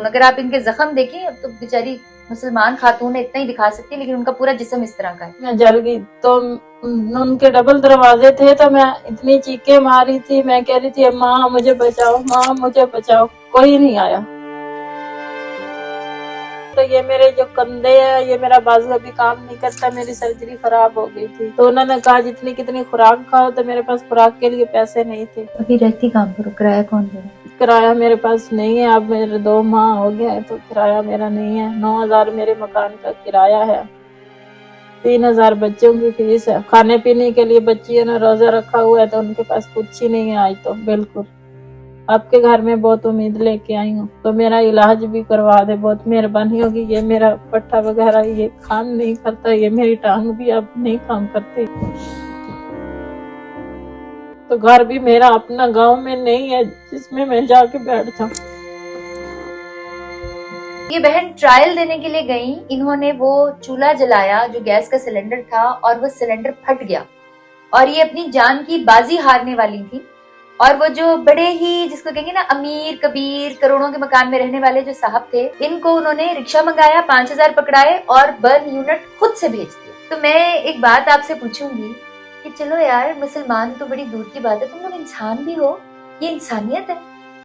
अगर आप इनके जख्म देखें, अब तो बेचारी मुसलमान खातून है, इतना ही दिखा सकती है, लेकिन उनका पूरा जिस्म इस तरह का है। मैं जल गई तो उनके डबल दरवाजे थे, तो मैं इतनी चीखें मारी थी, मैं कह रही थी माँ मुझे बचाओ, माँ मुझे बचाओ, कोई नहीं आया। तो ये मेरे जो कंधे है, ये मेरा बाजू अभी काम नहीं करता, मेरी सर्जरी खराब हो गई थी, तो उन्होंने कहा जितनी कितनी खुराक खाओ, तो मेरे पास खुराक के लिए पैसे नहीं थे। अभी रहती कहाँ पर हो? किराया कौन दे रहा है? किराया मेरे पास नहीं है, अब मेरे 2 माह हो गया है, तो किराया मेरा नहीं है। 9,000 मेरे मकान का किराया है, 3,000 बच्चों की फीस है, खाने पीने के लिए बच्चियों ने रोजा रखा हुआ है, तो उनके पास कुछ ही नहीं है आज तो। बिल्कुल आपके घर में बहुत उम्मीद लेके आई हूँ, तो मेरा इलाज भी करवा दे, बहुत मेहरबानी होगी। ये मेरा पट्टा वगैरह ये काम नहीं करता, ये मेरी टांग भी अब नहीं काम करती, तो घर भी मेरा अपना गांव में नहीं है जिसमें मैं जाके बैठ जाऊं। ये बहन ट्रायल देने के लिए गई, इन्होंने वो चूल्हा जलाया जो गैस का सिलेंडर था, और वो सिलेंडर फट गया, और ये अपनी जान की बाजी हारने वाली थी। और वो जो बड़े ही, जिसको कहेंगे ना, अमीर कबीर करोड़ों के मकान में रहने वाले जो साहब थे, इनको उन्होंने रिक्शा मंगाया, 5,000 पकड़ाए और बर्न यूनिट खुद से भेज दिया। तो मैं एक बात आपसे पूछूंगी कि चलो यार, मुसलमान तो बड़ी दूर की बात है, तुम लोग इंसान भी हो, ये इंसानियत है?